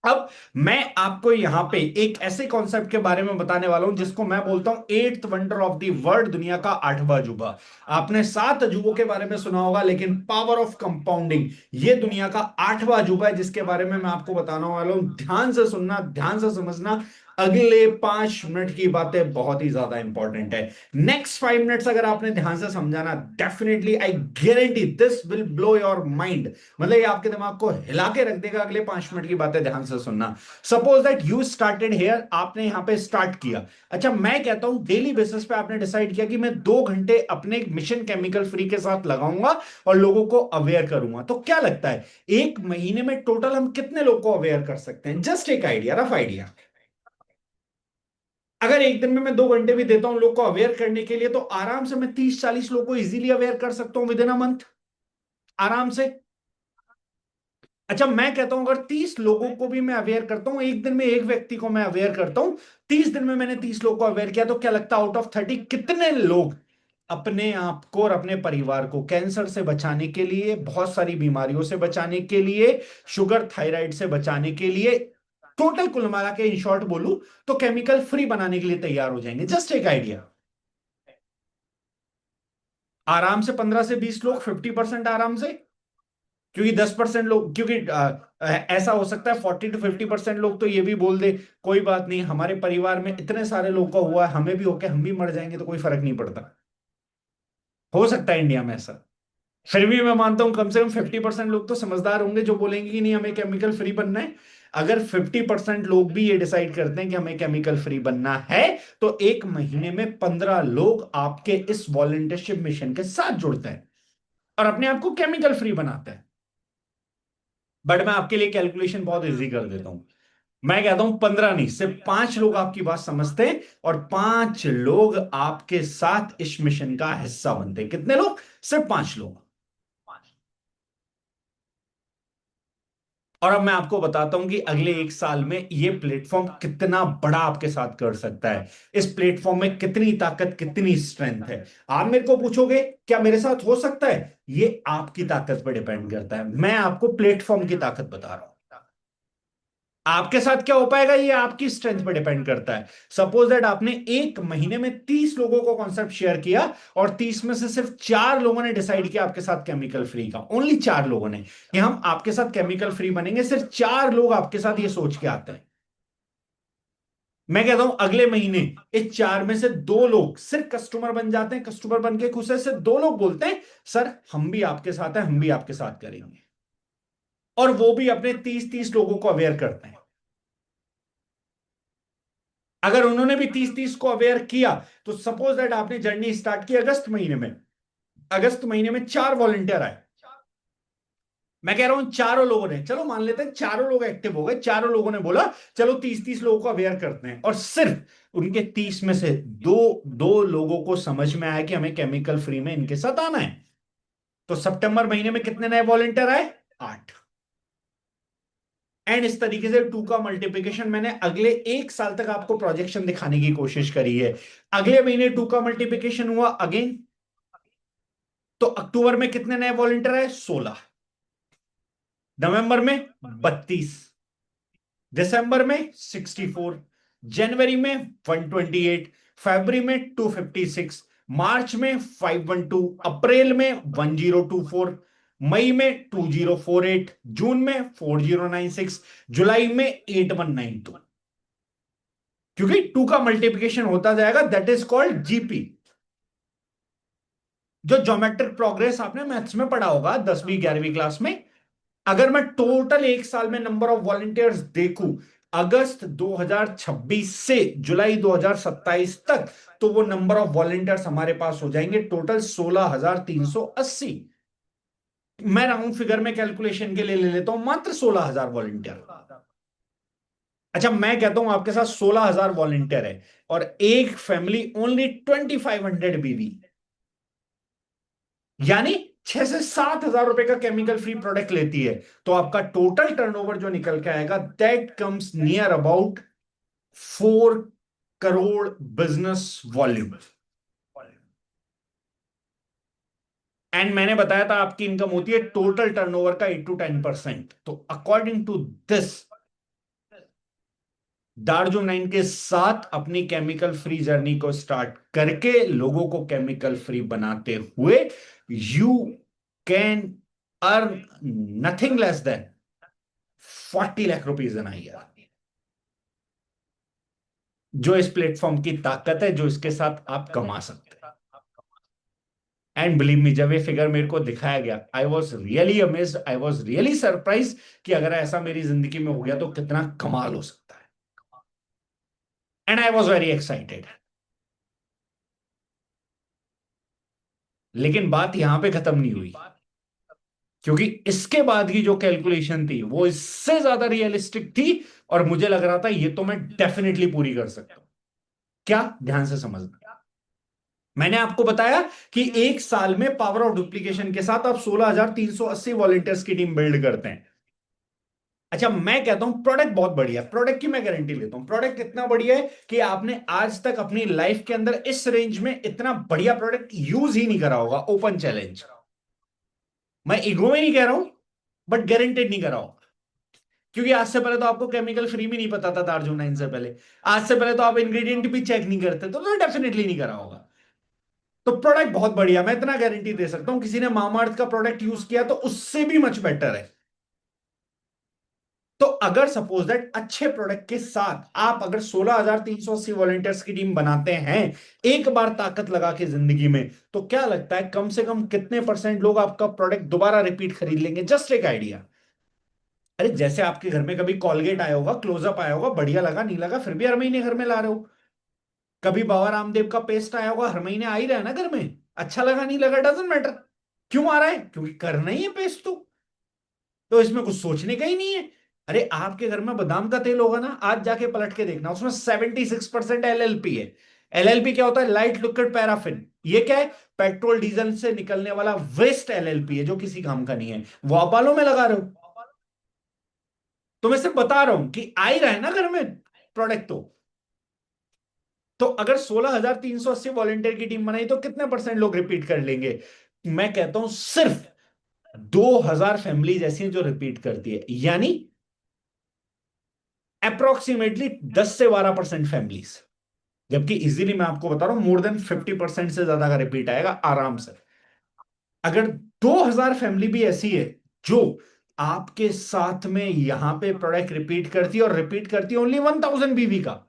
अब मैं आपको यहां पे एक ऐसे कॉन्सेप्ट के बारे में बताने वाला हूं जिसको मैं बोलता हूं eighth wonder of the world, दुनिया का 8वां अजूबा। आपने 7 अजूबों के बारे में सुना होगा, लेकिन पावर ऑफ कंपाउंडिंग ये दुनिया का 8वां अजूबा है, जिसके बारे में मैं आपको बताने वाला हूं। ध्यान से सुनना, ध्यान से समझना। अगले 5 मिनट की बातें बहुत ही ज्यादा इंपॉर्टेंट है। नेक्स्ट 5 मिनट्स अगर आपने ध्यान से समझाना, definitely I guarantee this will blow your mind. मतलब ये आपके दिमाग को हिला के रख देगा। अगले 5 मिनट की बातें ध्यान से सुनना। Suppose that you started here, आपने यहां पे स्टार्ट किया। अच्छा, मैं कहता हूं डेली बेसिस पे आपने डिसाइड किया कि मैं 2 घंटे अपने मिशन केमिकल फ्री के साथ लगाऊंगा और लोगों को अवेयर करूंगा। तो क्या लगता है एक महीने में टोटल हम कितने लोगों को अवेयर कर सकते हैं? जस्ट एक आइडिया, रफ आइडिया। अगर एक दिन में मैं 2 घंटे भी देता हूं लोग को अवेयर करने के लिए, तो आराम से मैं 30-40 लोग को इजीली अवेयर कर सकता हूं विद इन अ मंथ, आराम से। अच्छा, मैं कहता हूं अगर 30 लोगों को भी मैं अवेयर करता हूं, एक दिन में एक व्यक्ति को मैं अवेयर करता हूं, 30 दिन में मैंने 30 लोग को अवेयर किया, तो क्या लगता है आउट ऑफ 30 कितने लोग अपने आप को और अपने परिवार को कैंसर से बचाने के लिए, बहुत सारी बीमारियों से बचाने के लिए, शुगर थायराइड से बचाने के लिए, टोटल कुल मिला के इन शॉर्ट बोलूं तो केमिकल फ्री बनाने के लिए तैयार हो जाएंगे? जस्ट एक आइडिया। आराम से 15 से 20 लोग, 50% आराम से। क्योंकि 10% लोग, क्योंकि ऐसा हो सकता है 40 to 50% लोग तो ये भी बोल दे कोई बात नहीं, हमारे परिवार में इतने सारे लोग का हुआ है, हमें भी होके हम भी मर जाएंगे तो कोई फर्क नहीं पड़ता। हो सकता है इंडिया में ऐसा। फिर भी मैं मानता हूं कम से कम 50% लोग तो समझदार होंगे जो बोलेंगे कि नहीं हमें केमिकल फ्री बनना है। अगर 50% लोग भी ये डिसाइड करते हैं कि हमें केमिकल फ्री बनना है, तो 1 महीने में 15 लोग आपके इस वॉलंटियरशिप मिशन के साथ जुड़ते हैं और अपने आप को केमिकल फ्री बनाते हैं। बट मैं आपके लिए कैलकुलेशन बहुत इजी कर देता हूं। मैं कहता हूं 15 नहीं, सिर्फ 5 लोग आपकी बात समझते हैं और 5 लोग आपके साथ इस मिशन का हिस्सा बनते हैं। कितने लोग? सिर्फ 5 लोग। और अब मैं आपको बताता हूं कि अगले 1 साल में ये प्लेटफॉर्म कितना बड़ा आपके साथ कर सकता है। इस प्लेटफॉर्म में कितनी ताकत, कितनी स्ट्रेंथ है। आप मेरे को पूछोगे क्या मेरे साथ हो सकता है? ये आपकी ताकत पर डिपेंड करता है। मैं आपको प्लेटफॉर्म की ताकत बता रहा हूं। आपके साथ क्या हो पाएगा ये आपकी स्ट्रेंथ पर डिपेंड करता है। सपोज दैट आपने 1 महीने में 30 लोगों को कॉन्सेप्ट शेयर किया और 30 में से सिर्फ 4 लोगों ने डिसाइड किया आपके साथ केमिकल फ्री का। ओनली 4 लोगों ने कि हम आपके साथ केमिकल फ्री बनेंगे। सिर्फ 4 लोग आपके साथ ये सोच के आते हैं। मैं कहता हूं अगले महीने इस 4 में से 2 लोग सिर्फ कस्टमर बन जाते हैं। कस्टमर बन के खुश है, सिर्फ 2 लोग बोलते हैं सर हम भी आपके साथ हैं, हम भी आपके साथ करेंगे। और वो भी अपने 30-30 लोगों को अवेयर करते हैं। अगर उन्होंने भी 30-30 को अवेयर किया, तो सपोज दैट आपने जर्नी स्टार्ट की अगस्त महीने में। अगस्त महीने में 4 वॉलंटियर आए। मैं कह रहा हूं चारों लोगों ने, चलो मान लेते हैं चारों लोग एक्टिव हो गए, चारों लोगों ने बोला चलो 30-30 लोगों को अवेयर करते हैं, और सिर्फ उनके 30 में से दो दो लोगों को समझ में आया कि हमें केमिकल फ्री में इनके साथ आना है। तो सितंबर महीने में कितने नए वॉलंटियर आए? 8। एंड इस तरीके से 2 का मल्टीप्लिकेशन मैंने अगले 1 साल तक आपको प्रोजेक्शन दिखाने की कोशिश करी है। अगले महीने 2 का मल्टीप्लिकेशन हुआ अगेन। तो अक्टूबर में कितने नए वॉलंटियर आए? 16। नवंबर में 32। दिसंबर में 64। जनवरी में 128। फरवरी में 256। मार्च में 512। अप्रैल में 1024। मई में 2048। जून में 4096। जुलाई में 8192। क्योंकि 2 का मल्टीप्लिकेशन होता जाएगा, दैट इज कॉल्ड जीपी। जो ज्योमेट्रिक प्रोग्रेस आपने मैथ्स में पढ़ा होगा 10वीं 11वीं क्लास में। अगर मैं टोटल 1 साल में नंबर ऑफ वॉलंटियर्स देखूं अगस्त 2026 से जुलाई 2027 तक, तो वो नंबर ऑफ वॉलंटियर्स हमारे पास हो जाएंगे टोटल 16,380। मैं राउंड फिगर में कैलकुलेशन के लिए ले लेता हूं मात्र 16,000 वॉलंटियर। अच्छा, मैं कहता हूं आपके साथ 16,000 वॉलंटियर है और एक फैमिली ओनली 2,500 बीवी, यानी 6 से 7 हजार रुपए का केमिकल फ्री प्रोडक्ट लेती है, तो आपका टोटल टर्नओवर जो निकल के आएगा that comes near about 4 crore business volume. And मैंने बताया था आपकी इनकम होती है टोटल टर्नओवर का 8 to 10%। तो अकॉर्डिंग टू दिस, दार्जुन 9 के साथ अपनी केमिकल फ्री जर्नी को स्टार्ट करके लोगों को केमिकल फ्री बनाते हुए you can earn nothing less than 40 lakh rupees in year. जो इस प्लेटफॉर्म की ताकत है, जो इसके साथ आप कमा सकते हैं। एंड बिलीव मी, जब ये फिगर मेरे को दिखाया गया I was really amazed, I was really surprise कि अगर ऐसा मेरी जिंदगी में हो गया तो कितना कमाल हो सकता है। And I was very excited. लेकिन बात यहां पे खत्म नहीं हुई, क्योंकि इसके बाद की जो कैलकुलेशन थी वो इससे ज्यादा रियलिस्टिक थी और मुझे लग रहा था ये तो मैं डेफिनेटली पूरी कर सकता हूं। क्या? ध्यान से समझना। मैंने आपको बताया कि 1 साल में पावर ऑफ डुप्लीकेशन के साथ आप 16,380 वॉलंटियर्स की टीम बिल्ड करते हैं। अच्छा, मैं कहता हूं प्रोडक्ट बहुत बढ़िया है, प्रोडक्ट की मैं गारंटी लेता हूं, प्रोडक्ट इतना बढ़िया है कि आपने आज तक अपनी लाइफ के अंदर इस रेंज में इतना बढ़िया प्रोडक्ट यूज ही नहीं करा होगा, ओपन चैलेंज। मैं ईगो में नहीं कह रहा हूं, बट गारंटेड नहीं करा होगा। क्योंकि आज से पहले तो आपको केमिकल फ्री भी नहीं पता था टार्जन 9 से पहले। आज से पहले तो आप इंग्रेडिएंट भी चेक नहीं करते, तो डेफिनेटली नहीं करा होगा। तो प्रोडक्ट बहुत बढ़िया, मैं इतना गारंटी दे सकता हूं, किसी ने मामाअर्थ का प्रोडक्ट यूज किया तो उससे भी मच बेटर है। तो अगर सपोज दैट अच्छे प्रोडक्ट के साथ आप अगर 16,380 वॉलंटियर्स की टीम बनाते हैं एक बार ताकत लगा के जिंदगी में, तो क्या लगता है कम से कम कितने परसेंट लोग आपका प्रोडक्ट दोबारा रिपीट खरीद लेंगे? जस्ट एक आइडिया। अरे जैसे आपके घर में कभी कॉलगेट आया होगा, क्लोजअप आया होगा, बढ़िया लगा नहीं लगा फिर भी हर महीने घर में ला रहे हो। कभी बाबा रामदेव का पेस्ट आया होगा, हर महीने आ ही रहा है ना घर में, अच्छा लगा नहीं लगा डजेंट मैटर। क्यों आ रहा है? क्योंकि करना ही है पेस्ट तो इसमें कुछ सोचने का ही नहीं है। अरे आपके घर में बादाम का तेल होगा ना, आज जाके पलट के देखना, उसमें 76% एलएलपी है। एलएलपी क्या होता है? Light liquid paraffin. ये क्या है? पेट्रोल डीजल से निकलने वाला वेस्ट एलएलपी है, जो किसी काम का नहीं है, वो आप बालों में लगा रहे हो। तो मैं सिर्फ बता रहा हूं कि आ ही रहा है ना घर में प्रोडक्ट तो अगर 16,380 वॉलंटियर की टीम बनाई तो कितने परसेंट लोग रिपीट कर लेंगे? मैं कहता हूं सिर्फ 2,000 फैमिलीज ऐसी हैं जो रिपीट करती है, यानी अप्रोक्सीमेटली 10 से 12% फैमिलीज। जबकि इजीली मैं आपको बता रहा हूं मोर देन 50% से ज्यादा का रिपीट आएगा आराम से। अगर 2,000 फैमिली भी ऐसी है जो आपके साथ में यहां पे प्रोडक्ट रिपीट करती है, और रिपीट करती है ओनली 1,000 बीवी का,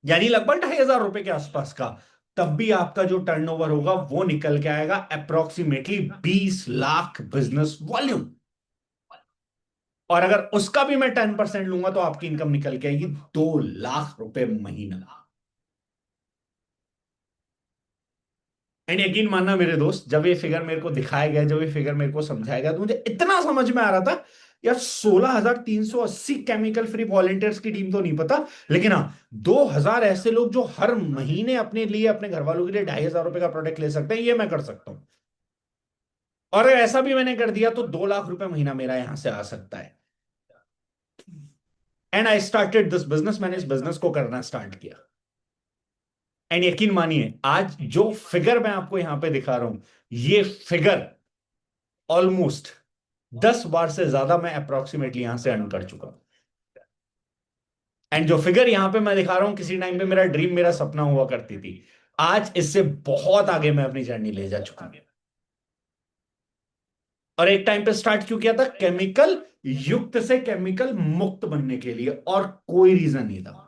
यानी लगभग 2,500 रुपए के आसपास का, तब भी आपका जो टर्नओवर होगा वो निकल के आएगा अप्रोक्सीमेटली 20 लाख बिजनेस वॉल्यूम। और अगर उसका भी मैं 10% लूंगा तो आपकी इनकम निकल के आएगी 2 लाख रुपए महीना। एंड यकीन मानना मेरे दोस्त, जब ये फिगर मेरे को दिखाया गया, जब ये फिगर मेरे को समझाया गया, तो मुझे इतना समझ में आ रहा था यार, 16,380 केमिकल फ्री वॉलंटियर्स की टीम तो नहीं पता, लेकिन हाँ 2,000 ऐसे लोग जो हर महीने अपने लिए अपने घर वालों के लिए 2,500 रुपए का प्रोडक्ट ले सकते हैं, ये मैं कर सकता हूं। और अगर ऐसा भी मैंने कर दिया तो 2 लाख रुपए महीना मेरा यहां से आ सकता है। And I started this business, मैंने इस बिजनेस को करना स्टार्ट किया। एंड यकीन मानिए आज जो फिगर मैं आपको यहां पे दिखा रहा हूं, ये फिगर ऑलमोस्ट 10 बार से ज्यादा मैं अप्रोक्सीमेटली यहां से अर्न कर चुका हूं। एंड जो फिगर यहां पे मैं दिखा रहा हूं, किसी टाइम पे मेरा ड्रीम, मेरा सपना हुआ करती थी, आज इससे बहुत आगे मैं अपनी जर्नी ले जा चुका हूं। और एक टाइम पे स्टार्ट क्यों किया था? केमिकल युक्त से केमिकल मुक्त बनने के लिए, और कोई रीजन नहीं था।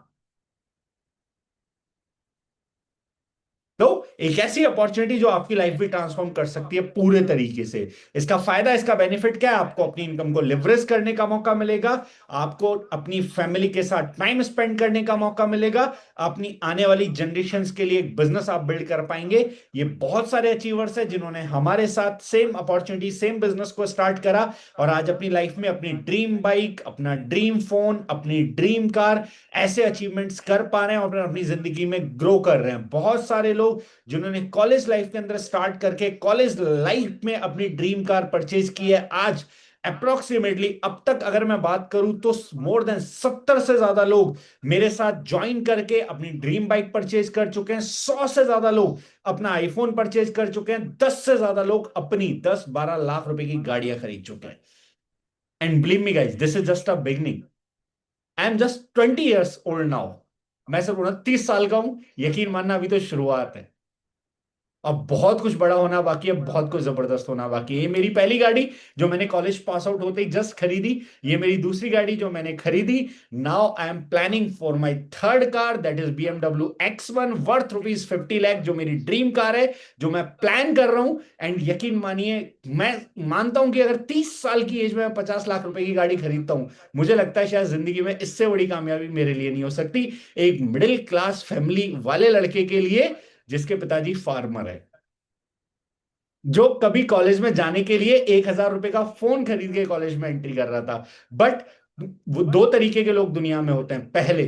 तो एक ऐसी अपॉर्चुनिटी जो आपकी लाइफ भी ट्रांसफॉर्म कर सकती है पूरे तरीके से। इसका फायदा, इसका बेनिफिट क्या है? आपको अपनी इनकम को लिवरेज करने का मौका मिलेगा, आपको अपनी फैमिली के साथ टाइम स्पेंड करने का मौका मिलेगा, अपनी आने वाली जनरेशंस के लिए एक बिजनेस आप बिल्ड कर पाएंगे। ये बहुत सारे अचीवर्स हैं जिन्होंने हमारे साथ सेम अपॉर्चुनिटी, सेम बिजनेस को स्टार्ट करा, और आज अपनी लाइफ में अपनी ड्रीम बाइक, अपना ड्रीम फोन, अपनी ड्रीम कार, ऐसे अचीवमेंट्स कर पा रहे हैं और अपनी जिंदगी में ग्रो कर रहे हैं। बहुत सारे लोग जिन्होंने कॉलेज लाइफ के अंदर स्टार्ट करके कॉलेज लाइफ में अपनी ड्रीम कार परचेज की है, आज अप्रोक्सीमेटली अब तक अगर मैं बात करूं तो मोर देन 70 से ज्यादा लोग मेरे साथ ज्वाइन करके अपनी ड्रीम बाइक परचेज कर चुके हैं। 100 से ज्यादा लोग अपना आईफोन परचेज कर चुके हैं। 10 से ज्यादा लोग अपनी 10-12 लाख रुपए की गाड़ियां खरीद चुके हैं। And believe me guys, this is just a beginning. I am just 20 years old now. मैं सिर्फ 29 साल का हूं। यकीन मानना अभी तो शुरुआत है। अब बहुत कुछ बड़ा होना बाकी है, बहुत कुछ जबरदस्त होना बाकी है। ये मेरी पहली गाड़ी जो मैंने कॉलेज पास आउट होते ही जस्ट खरीदी। ये मेरी दूसरी गाड़ी जो मैंने खरीदी। Now I am planning for my third car, that is BMW X1 worth ₹50 lakh, जो मेरी ड्रीम कार है, जो मैं प्लान कर रहा हूं। एंड यकीन मानिए, मैं मानता हूं कि अगर 30 साल की एज में मैं 50 लाख रुपए की गाड़ी खरीदता हूं, मुझे लगता है शायद जिंदगी में इससे बड़ी कामयाबी मेरे लिए नहीं हो सकती, एक मिडिल क्लास फैमिली वाले लड़के के लिए जिसके पिताजी फार्मर है, जो कभी कॉलेज में जाने के लिए 1,000 रुपए का फोन खरीद के कॉलेज में एंट्री कर रहा था। बट वो दो तरीके के लोग दुनिया में होते हैं। पहले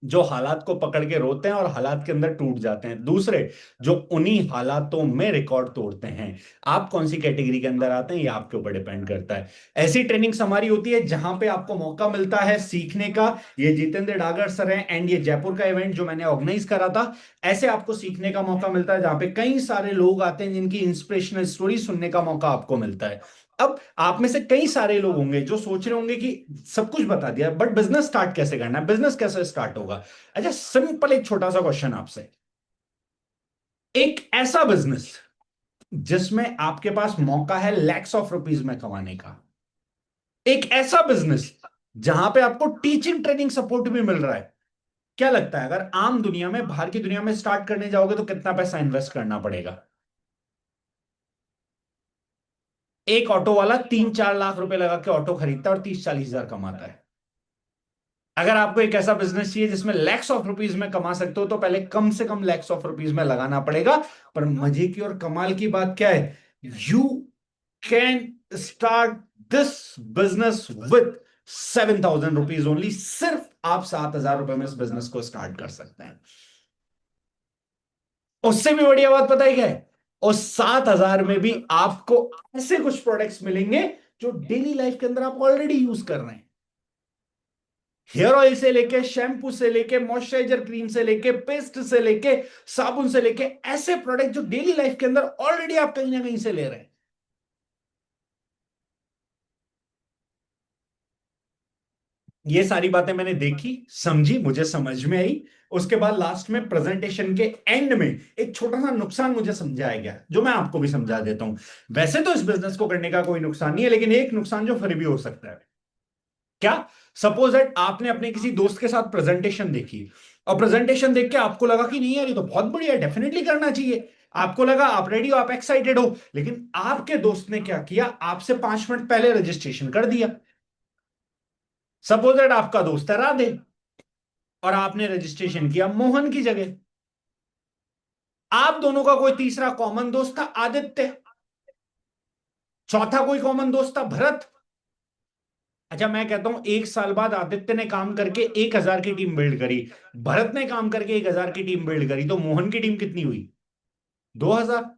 जो हालात को पकड़ के रोते हैं और हालात के अंदर टूट जाते हैं। दूसरे जो उन्हीं हालातों में रिकॉर्ड तोड़ते हैं। आप कौन सी कैटेगरी के अंदर आते हैं ये आपके ऊपर डिपेंड करता है। ऐसी ट्रेनिंग्स हमारी होती है जहां पे आपको मौका मिलता है सीखने का। ये जितेंद्र डागर सर हैं एंड ये जयपुर का इवेंट जो मैंने ऑर्गेनाइज करा था, ऐसे आपको सीखने का मौका मिलता है जहां पे कई सारे लोग आते हैं जिनकी इंस्पिरेशनल स्टोरी सुनने का मौका आपको मिलता है। अब आप में से कई सारे लोग होंगे जो सोच रहे होंगे कि सब कुछ बता दिया बट बिजनेस स्टार्ट कैसे करना है, बिजनेस कैसे स्टार्ट होगा। अच्छा, सिंपल एक छोटा सा क्वेश्चन आपसे। एक ऐसा बिजनेस जिसमें आपके पास मौका है लैक्स ऑफ रुपीज में कमाने का, एक ऐसा बिजनेस जहां पे आपको टीचिंग ट्रेनिंग सपोर्ट भी मिल रहा है, क्या लगता है अगर आम दुनिया में, बाहर की दुनिया में स्टार्ट करने जाओगे तो कितना पैसा इन्वेस्ट करना पड़ेगा? एक ऑटो वाला 3-4 लाख रुपए लगा के ऑटो खरीदता है और 30-40 हजार कमाता है। अगर आपको एक ऐसा बिजनेस चाहिए जिसमें लैक्स ऑफ रुपीज में कमा सकते हो तो पहले कम से कम लैक्स ऑफ रुपीज में लगाना पड़ेगा। पर मजे की और कमाल की बात क्या है, you can start this business with 7,000 rupees only. सिर्फ आप 7,000 रुपए में इस बिजनेस को स्टार्ट कर सकते हैं। उससे भी बढ़िया बात पता है क्या है, उस 7,000 में भी आपको ऐसे कुछ प्रोडक्ट्स मिलेंगे जो डेली लाइफ के अंदर आप ऑलरेडी यूज कर रहे हैं। हेयर ऑयल से लेके, शैम्पू से लेके, मॉइस्चराइजर क्रीम से लेके, पेस्ट से लेके, साबुन से लेके, ऐसे प्रोडक्ट जो डेली लाइफ के अंदर ऑलरेडी आप कहीं ना कहीं से ले रहे हैं। ये सारी बातें मैंने देखी, समझी, मुझे समझ में आई। उसके बाद लास्ट में प्रेजेंटेशन के एंड में एक छोटा सा नुकसान मुझे समझाया गया जो मैं आपको भी समझा देता हूं। वैसे तो इस बिजनेस को करने का कोई नुकसान नहीं है, लेकिन एक नुकसान जो फिर भी हो सकता है। क्या? सपोज दैट आपने अपने किसी दोस्त के साथ प्रेजेंटेशन देखी और प्रेजेंटेशन देख के आपको लगा कि नहीं यार ये तो बहुत बढ़िया है, डेफिनेटली करना चाहिए। आपको लगा, आप रेडी हो, आप एक्साइटेड हो, लेकिन आपके दोस्त ने क्या किया, आपसे 5 मिनट पहले रजिस्ट्रेशन कर दिया। सपोज दैट आपका दोस्त है राधे और आपने रजिस्ट्रेशन किया मोहन की जगह। आप दोनों का कोई तीसरा कॉमन दोस्त था आदित्य, चौथा कोई कॉमन दोस्त था भरत। अच्छा, मैं कहता हूं 1 साल बाद आदित्य ने काम करके 1,000 की टीम बिल्ड करी, भरत ने काम करके 1,000 की टीम बिल्ड करी, तो मोहन की टीम कितनी हुई? 2,000।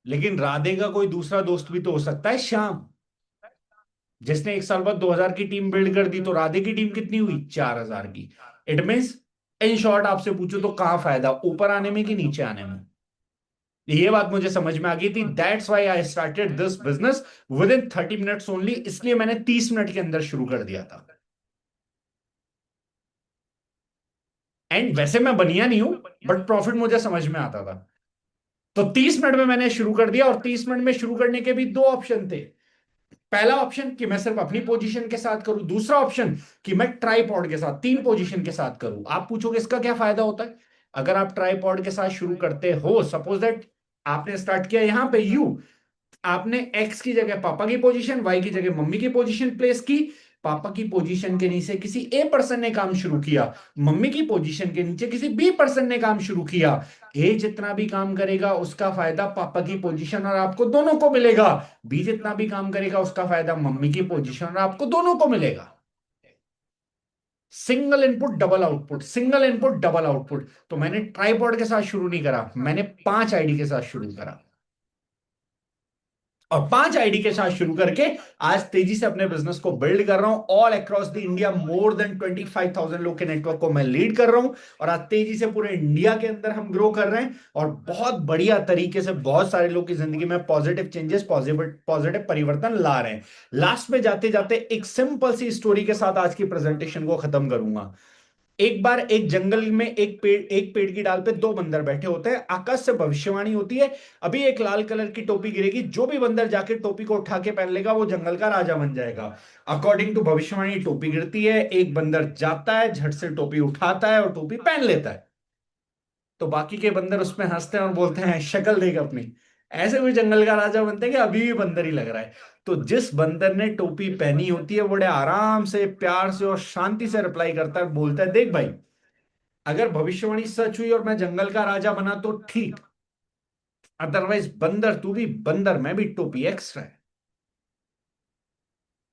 लेकिन राधे का कोई दूसरा दोस्त भी तो हो सकता है श्याम, जिसने 1 साल बाद 2,000 की टीम बिल्ड कर दी, तो राधे की टीम कितनी हुई? 4,000 की। इट मीन्स, इन शॉर्ट आपसे पूछो तो कहां फायदा, ऊपर आने में कि नीचे आने में? ये बात मुझे समझ में आ गई थी। That's why I started this business with in 30 minutes only, इसलिए मैंने 30 मिनट के अंदर शुरू कर दिया था। एंड वैसे मैं बनिया नहीं हूं, बट प्रॉफिट मुझे समझ में आता था। तो 30 मिनट में मैंने शुरू कर दिया, और 30 मिनट में शुरू करने के भी दो ऑप्शन थे। पहला ऑप्शन कि मैं सिर्फ अपनी पोजीशन के साथ करूं, दूसरा ऑप्शन कि मैं ट्राइपॉड के साथ 3 पोजीशन के साथ करूं। आप पूछोगे इसका क्या फायदा होता है? अगर आप ट्राइपॉड के साथ शुरू करते हो, सपोज दैट आपने स्टार्ट किया यहां पे यू, आपने एक्स की जगह पापा की पोजीशन, वाई की जगह मम्मी की पोजीशन प्लेस की। पापा की पोजीशन के नीचे किसी ए पर्सन ने काम शुरू किया, मम्मी की पोजीशन के नीचे किसी बी पर्सन ने काम शुरू किया। ए जितना भी काम करेगा उसका फायदा पापा की पोजीशन और आपको दोनों को मिलेगा, बी जितना भी काम करेगा उसका फायदा मम्मी की पोजीशन और आपको दोनों को मिलेगा। Single input double output, single input double output. तो मैंने ट्राइपॉड के साथ शुरू नहीं करा, मैंने 5 आईडी के साथ शुरू करा, और 5 आईडी के साथ शुरू करके आज तेजी से अपने बिजनेस को बिल्ड कर रहा हूं all across the India. More than 25,000 लोग के नेटवर्क को मैं लीड कर रहा हूं, और आज तेजी से पूरे इंडिया के अंदर हम ग्रो कर रहे हैं, और बहुत बढ़िया तरीके से बहुत सारे लोग की जिंदगी में पॉजिटिव चेंजेस, पॉजिटिव पॉजिटिव परिवर्तन ला रहे हैं। लास्ट में जाते जाते एक सिंपल सी स्टोरी के साथ आज की प्रेजेंटेशन को खत्म करूंगा। एक बार एक जंगल में एक पेड़ की डाल पे दो बंदर बैठे होते हैं, आकाश से भविष्यवाणी होती है, अभी एक लाल कलर की टोपी गिरेगी, जो भी बंदर जाके टोपी को उठा के पहन लेगा वो जंगल का राजा बन जाएगा। अकॉर्डिंग टू भविष्यवाणी टोपी गिरती है, एक बंदर जाता है, झट से टोपी उठाता है और टोपी पहन लेता है। तो बाकी के बंदर उसमें हंसते हैं और बोलते हैं शक्ल देख अपनी, ऐसे कोई जंगल का राजा बनते हैं कि अभी भी बंदर ही लग रहा है। तो जिस बंदर ने टोपी पहनी होती है बड़े आराम से, प्यार से और शांति से रिप्लाई करता है, बोलता है देख भाई, अगर भविष्यवाणी सच हुई और मैं जंगल का राजा बना तो ठीक, अदरवाइज बंदर तू भी बंदर, मैं भी टोपी एक्स्ट्रा है।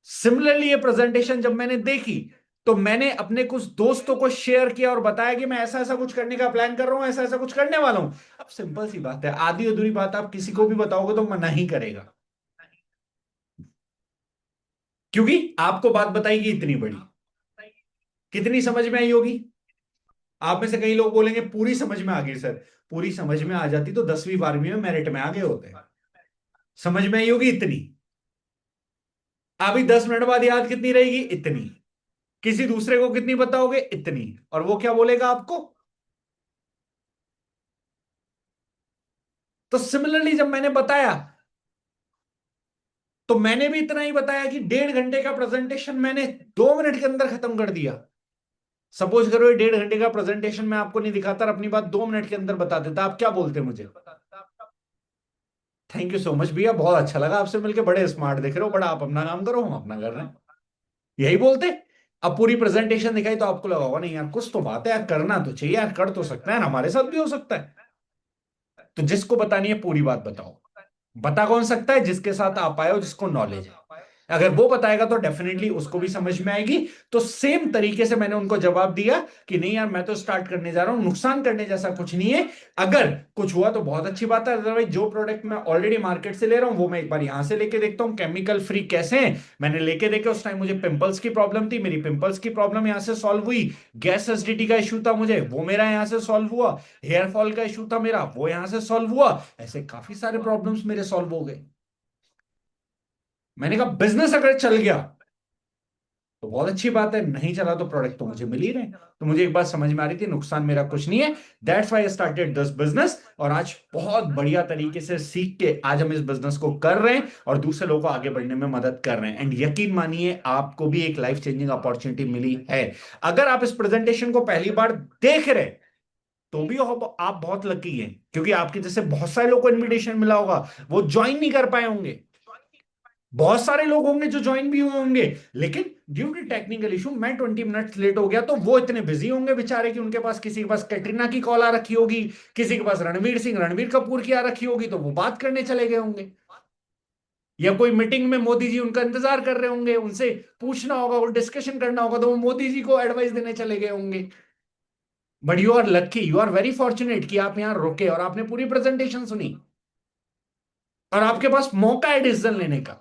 सिमिलरली ये प्रेजेंटेशन जब मैंने देखी तो मैंने अपने कुछ दोस्तों को शेयर किया और बताया कि मैं ऐसा ऐसा कुछ करने का प्लान कर रहा हूं, ऐसा ऐसा कुछ करने वाला हूं। अब सिंपल सी बात है, आधी अधूरी बात आप किसी को भी बताओगे तो मना ही करेगा, क्योंकि आपको बात बताई इतनी बड़ी, कितनी समझ में आई होगी। आप में से कई लोग बोलेंगे पूरी समझ में आ गई सर। पूरी समझ में आ जाती तो 10वीं 12वीं में मेरिट में आ गए होते। समझ में आई होगी इतनी। अभी 10 मिनट बाद याद कितनी रहेगी, इतनी। किसी दूसरे को कितनी बताओगे, इतनी। और वो क्या बोलेगा आपको। तो सिमिलरली जब मैंने बताया, तो मैंने भी इतना ही बताया कि 1.5 घंटे का प्रेजेंटेशन मैंने 2 मिनट के अंदर खत्म कर दिया। सपोज करो ये 1.5 घंटे का प्रेजेंटेशन मैं आपको नहीं दिखाता और अपनी बात 2 मिनट के अंदर बता देता, आप क्या बोलते मुझे। थैंक यू सो मच भैया, बहुत अच्छा लगा आपसे मिलकर, बड़े स्मार्ट दिख रहे हो, बड़ा आप अपना काम करो हम अपना कर रहे हैं, यही बोलते। अब पूरी प्रेजेंटेशन दिखाई तो आपको लगा होगा नहीं यार कुछ तो बात है यार, करना तो चाहिए यार, कर तो सकते हैं, हमारे साथ भी हो सकता है। तो जिसको बतानी है पूरी बात बताओ। बता कौन सकता है, जिसके साथ आप आए हो, जिसको नॉलेज है। अगर वो बताएगा तो डेफिनेटली उसको भी समझ में आएगी। तो सेम तरीके से मैंने उनको जवाब दिया कि नहीं यार मैं तो स्टार्ट करने जा रहा हूं, नुकसान करने जैसा कुछ नहीं है। अगर कुछ हुआ तो बहुत अच्छी बात है, अदरवाइज जो प्रोडक्ट मैं ऑलरेडी मार्केट से ले रहा हूं वो मैं एक बार यहां से लेके देखता हूं केमिकल फ्री कैसे हैं। मैंने लेके देखे, उस टाइम मुझे पिंपल्स की प्रॉब्लम थी, मेरी पिंपल्स की प्रॉब्लम यहां से सॉल्व हुई। गैस एसिडिटी का इशू था मुझे, वो मेरा यहां से सॉल्व हुआ। हेयर फॉल का इशू था मेरा, वो यहां से सॉल्व हुआ। ऐसे काफी सारे प्रॉब्लम्स मेरे सॉल्व हो गए। मैंने कहा बिजनेस अगर चल गया तो बहुत अच्छी बात है, नहीं चला तो प्रोडक्ट तो मुझे मिल ही रहे। तो मुझे एक बात समझ में आ रही थी, नुकसान मेरा कुछ नहीं है। That's why I started this business, और आज बहुत बढ़िया तरीके से सीख के आज हम इस बिजनेस को कर रहे हैं और दूसरे लोगों को आगे बढ़ने में मदद कर रहे हैं। एंड यकीन मानिए आपको भी एक लाइफ चेंजिंग अपॉर्चुनिटी मिली है। अगर आप इस प्रेजेंटेशन को पहली बार देख रहे तो भी आप बहुत लकी हैं, क्योंकि आपके जैसे बहुत सारे लोगों को इनविटेशन मिला होगा, वो ज्वाइन नहीं कर पाए होंगे। बहुत सारे लोग होंगे जो ज्वाइन भी हुए होंगे, लेकिन ड्यू टू टेक्निकल इशू मैं 20 मिनट्स लेट हो गया, तो वो इतने बिजी होंगे बेचारे कि उनके पास, किसी के पास कैटरीना की कॉल आ रखी होगी, किसी के पास रणवीर कपूर की आ रखी होगी, तो वो बात करने चले गए होंगे। या कोई मीटिंग में मोदी जी उनका इंतजार कर रहे होंगे, उनसे पूछना होगा, वो डिस्कशन करना होगा, तो वो मोदी जी को एडवाइस देने चले गए होंगे। But you are lucky, you are very fortunate कि आप यहां रुके और आपने पूरी प्रेजेंटेशन सुनी, और आपके पास मौका है डिसीजन लेने का।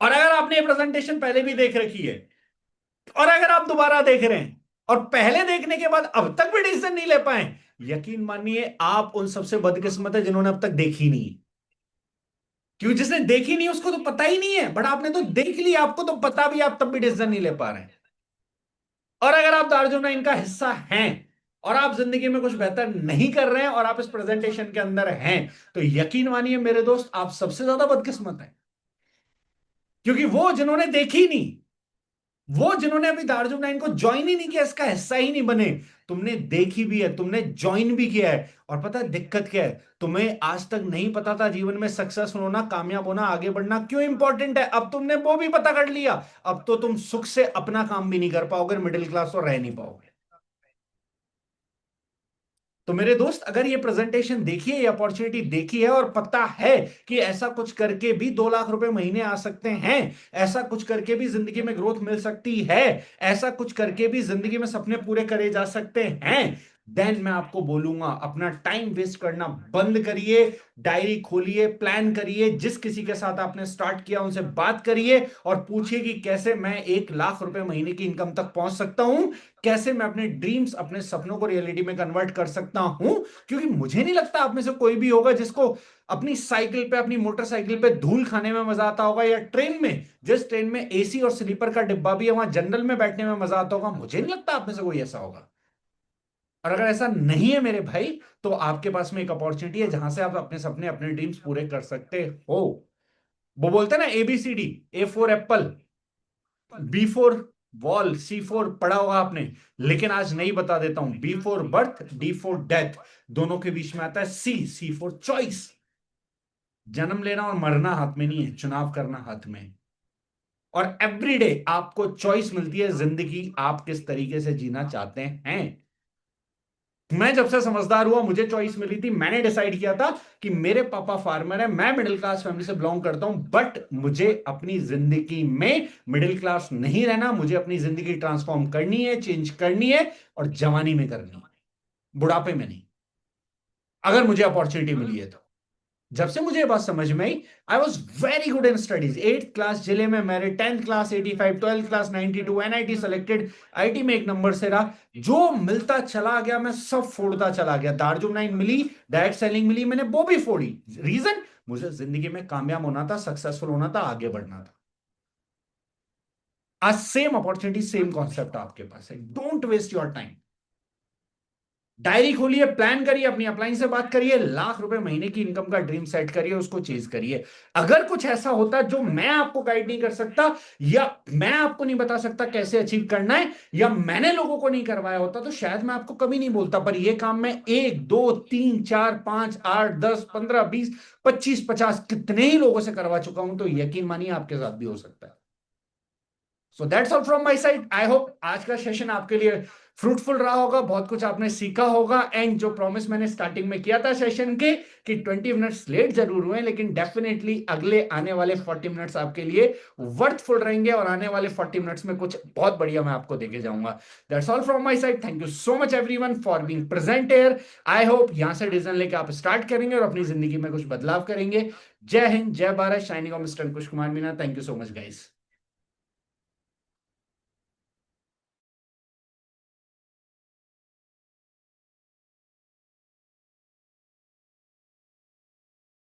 और अगर आपने ये प्रेजेंटेशन पहले भी देख रखी है, और अगर आप दोबारा देख रहे हैं और पहले देखने के बाद अब तक भी डिसीजन नहीं ले पाए, यकीन मानिए आप उन सबसे बदकिस्मत है जिन्होंने अब तक देखी नहीं। क्यों, जिसने देखी नहीं उसको तो पता ही नहीं है, बट आपने तो देख लिया, आपको तो पता भी, आप तब भी डिसीजन नहीं ले पा रहे हैं। और अगर आप दार्जुना इनका हिस्सा हैं और आप जिंदगी में कुछ बेहतर नहीं कर रहे हैं और आप इस प्रेजेंटेशन के अंदर हैं, तो यकीन मानिए मेरे दोस्त आप सबसे ज्यादा बदकिस्मत है। क्योंकि वो जिन्होंने देखी नहीं, वो जिन्होंने अभी दार्जुन 9 को ज्वाइन ही नहीं किया, इसका हिस्सा ही नहीं बने, तुमने देखी भी है, तुमने ज्वाइन भी किया है, और पता है दिक्कत क्या है, तुम्हें आज तक नहीं पता था जीवन में सक्सेस होना, कामयाब होना, आगे बढ़ना क्यों इंपॉर्टेंट है, अब तुमने वो भी पता कर लिया। अब तो तुम सुख से अपना काम भी नहीं कर पाओगे, मिडिल क्लास तो रह नहीं पाओगे। तो मेरे दोस्त अगर ये प्रेजेंटेशन देखी है, ये अपॉर्चुनिटी देखी है, और पता है कि ऐसा कुछ करके भी 2 लाख रुपए महीने आ सकते हैं, ऐसा कुछ करके भी जिंदगी में ग्रोथ मिल सकती है, ऐसा कुछ करके भी जिंदगी में सपने पूरे करे जा सकते हैं, देन मैं आपको बोलूंगा अपना टाइम वेस्ट करना बंद करिए। डायरी खोलिए, प्लान करिए, जिस किसी के साथ आपने स्टार्ट किया उनसे बात करिए और पूछिए कि कैसे मैं 1 लाख रुपए महीने की इनकम तक पहुंच सकता हूं, कैसे मैं अपने ड्रीम्स, अपने सपनों को रियलिटी में कन्वर्ट कर सकता हूं। क्योंकि मुझे नहीं लगता आप में से कोई भी होगा जिसको अपनी साइकिल पे, अपनी मोटरसाइकिल पे धूल खाने में मजा आता होगा, या ट्रेन में, जिस ट्रेन में एसी और स्लीपर का डिब्बा भी है वहां जनरल में बैठने में मजा आता होगा। मुझे नहीं लगता आप में से कोई ऐसा होगा। और अगर ऐसा नहीं है मेरे भाई, तो आपके पास में एक अपॉर्चुनिटी है जहां से आप अपने सपने, अपने ड्रीम्स पूरे कर सकते हो। वो बोलते हैं ना ABCD, A for Apple, B for wall, C for पढ़ा होगा आपने, लेकिन आज नहीं बता देता हूं, B for birth, D for death, दोनों के बीच में आता है C फॉर चॉइस। जन्म लेना और मरना हाथ में नहीं है, चुनाव करना हाथ में है। और एवरीडे आपको चॉइस मिलती है, जिंदगी आप किस तरीके से जीना चाहते हैं। मैं जब से समझदार हुआ, मुझे चॉइस मिली थी, मैंने डिसाइड किया था कि मेरे पापा फार्मर है, मैं मिडिल क्लास फैमिली से बिलोंग करता हूं, बट मुझे अपनी जिंदगी में मिडिल क्लास नहीं रहना, मुझे अपनी जिंदगी ट्रांसफॉर्म करनी है, चेंज करनी है, और जवानी में करनी है, बुढ़ापे में नहीं, अगर मुझे अपॉर्चुनिटी मिली है तो। जब से मुझे ये बात समझ में आई, I was very good in studies, 8th class जिले में मेरे, 10th class 85, 12th class 92, NIT selected, IT में एक नंबर से रहा, जो मिलता चला गया मैं सब फोड़ता चला गया। दार्जुम 9 मिली, डायरेक्ट सेलिंग मिली, मैंने वो भी फोड़ी। रीजन, मुझे जिंदगी में कामयाब होना था, सक्सेसफुल होना था, आगे बढ़ना था। आज सेम अपॉर्चुनिटी, सेम कॉन्सेप्ट आपके पास है, don't waste your time. Diary खोलिए, प्लान करिए, अपनी अपलाइन से बात करिए, लाख रुपए महीने की इनकम का ड्रीम सेट करिए, उसको चेज करिए। अगर कुछ ऐसा होता है जो मैं आपको गाइड नहीं कर सकता, या मैं आपको नहीं बता सकता कैसे अचीव करना है, या मैंने लोगों को नहीं करवाया होता, तो शायद मैं आपको कभी नहीं बोलता। पर यह काम मैं 1 2 3 4 5 8 10 15 20 25 50 कितने ही लोगों से करवा चुका हूं, तो यकीन मानिए आपके साथ भी हो सकता है। So that's all from my side. I hope आज का सेशन आपके लिए फ्रूटफुल रहा होगा, बहुत कुछ आपने सीखा होगा। एंड जो प्रॉमिस मैंने स्टार्टिंग में किया था सेशन के कि 20 मिनट्स लेट जरूर हुए, लेकिन डेफिनेटली अगले आने वाले 40 मिनट्स आपके लिए वर्थफुल रहेंगे, और आने वाले 40 मिनट्स में कुछ बहुत बढ़िया मैं आपको देके जाऊंगा। That's all from my side. Thank you so much everyone for being present here. I hope यहां से डिसीजन लेके आप स्टार्ट करेंगे और अपनी जिंदगी में कुछ बदलाव करेंगे। जय हिंद, जय Bharat, shining of mister Ankush Kumar Meena. Thank you so much guys.